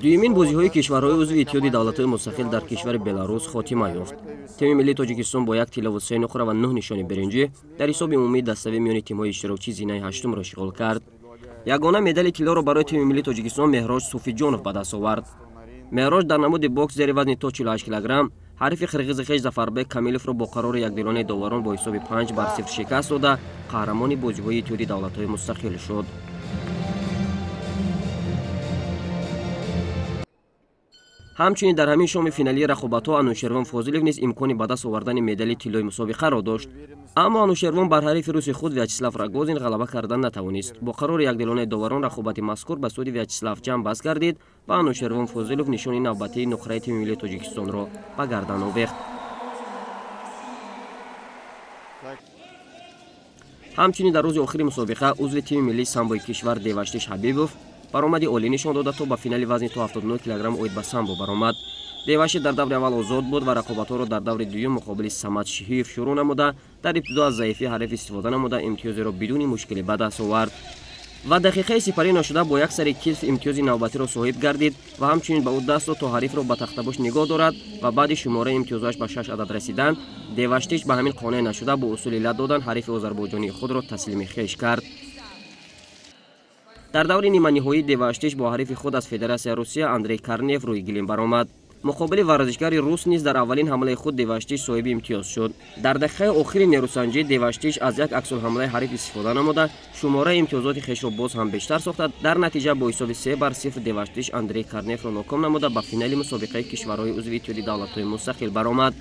дуюмин бозиҳои кишварҳои узви иттиҳоди давлатҳои мустақил дар кишвари Беларус хотима ёфт. Тими миллии Тоҷикистон бо 1 тиллаву 3 нуқра ва 9 нишони биринҷӣ дар ҳисоби умумии дастави миёни тимҳои иштирокчӣ зинаи ҳаштумро ишғол кард. Ягона медали тиллоро барои тими миллии Тоҷикистон Меҳрож Суфиҷонов ба даст овард. Меҳрож дар намуди бокс зери вазни то 48 кг ҳарифи қирғизи хеш Зафарбек Камиловро бо қарори якдилонаи доварон бо ҳисоби 5-0 шикаст дода қаҳрамони бозиҳои иттиҳоди давлатҳои мустақил шуд. ҳамчунин дар ҳамин шоми финалии рақобатҳо Анушервон Фозилов низ имкони ба даст овардани медали тиллои мусобиқаро дошт. аммо Анушервон бар ҳарифи рӯси худ Вячеслав Рогозин ғалаба кардан натавонист. Бо қарори якдилонаи доварон рақобати мазкур ба суди Вячеслав ҷамъбаст гардид ва Анушервон Фозилов нишони навбатии нуқраи тими миллии Тоҷикистонро ба гардан овехт. ҳамчунин дар рӯзи охири мусобиқа узви тими миллии самбои кишвар Деваштиш Ҳабибов баромади олӣ нишон дода то ба финали вазни то 79 кг оид ба самбо баромад. Девашти дар даври аввал озод буд ва рақобатҳоро дар даври дуюм муқобили Самад Шиҳиев шурӯъ намуда, дар ибтидо аз заифии ҳариф истифода намуда имтиёзеро бидуни мушкилӣ ба даст овард. ва дақиқаи сипарӣ нашуда бо як сари килф имтиёзи навбатиро соҳиб гардид ва ҳамчунин ба ӯ даст дод то ҳарифро ба тахтабош нигоҳ дорад ва баъди шумораи имтиёзаш ба 6 адад расидан, Деваштиш ба ҳамин қонеъ нашуда бо усули лад додан ҳарифи озарбойҷонии худро таслими хеш кард. дар даври ниманиҳоӣ Деваштиш бо ҳарифи худ аз Федератсияи Русия Андрей Карнеев рӯи гилим баромад. муқобили варзишгари рус низ дар аввалин ҳамлаи худ Деваштиш соҳиби имтиёз шуд. дар дақиқаи охири нерӯсанҷӣ Деваштиш аз як аксулҳамлаи ҳариф истифода намуда шумораи имтиёзоти хешро боз ҳам бештар сохта, дар натиҷа бо ҳисоби 3-0 Деваштиш Андрей Карнеевро ноком намуда ба финали мусобиқаи кишварҳои узви иттиҳоди давлатҳои мустақил баромад.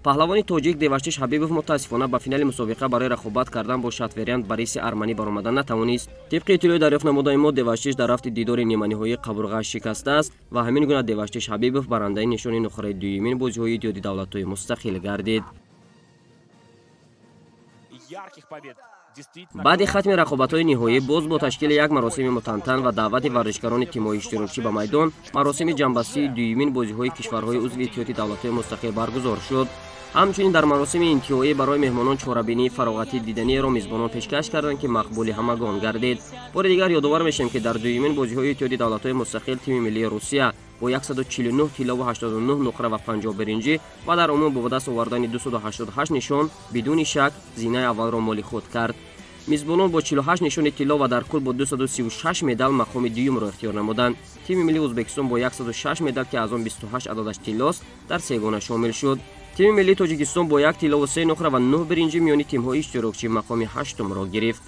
паҳлавони тоҷик Деваштиш Ҳабибов мутаассифона ба финали мусобиқа барои рақобат кардан бо шатвериант Бориси Арманӣ баромадан натавонист. тибқи иттилои дарёфт намудаи мо, Деваштиш дар рафти дидори ниманиҳоии қабурғааш шикастааст ва ҳамин гуна Деваштиш Ҳабибов барандаи нишони нуқраи дуюмин бозиҳои иттиҳоди давлатҳои мустақил гардид. баъди хатми рақобатҳои ниҳоӣ боз бо ташкили як маросими мутантан ва даъвати варзишгарони тимҳои иштирокчӣ ба майдон, маросими ҷамъбастии дуюмин бозиҳои кишварҳои узви иттиҳоди давлатҳои мустақил баргузор шуд. ҳамчунин дар маросими интиҳоӣ барои меҳмонон чорабинии фароғати диданиеро мизбонон пешкаш карданд ки мақбули ҳамагон гардид. бори дигар ёдовар мешавем ки дар дуюмин бозиҳои иттиҳоди давлатҳои мустақил тими миллии Русия бо 149 тиллаву 89 нуқра ва 51 ва дар умум бо даст овардани 288 нишон бидуни шак зинаи аввалро моли худ кард. мизбонон бо 48 нишони тилло ва дар кул бо 236 медал мақоми дуюмро ихтиёр намуданд. тими миллии Ӯзбекистон бо 106 медал ки аз он 28 ададаш тиллост дар сегона шомил шуд. тими миллии Тоҷикистон бо 1 тиллаву 3 нуқра ва 9 биринҷӣ миёни тимҳои иштирокчӣ мақоми ҳаштумро гирифт.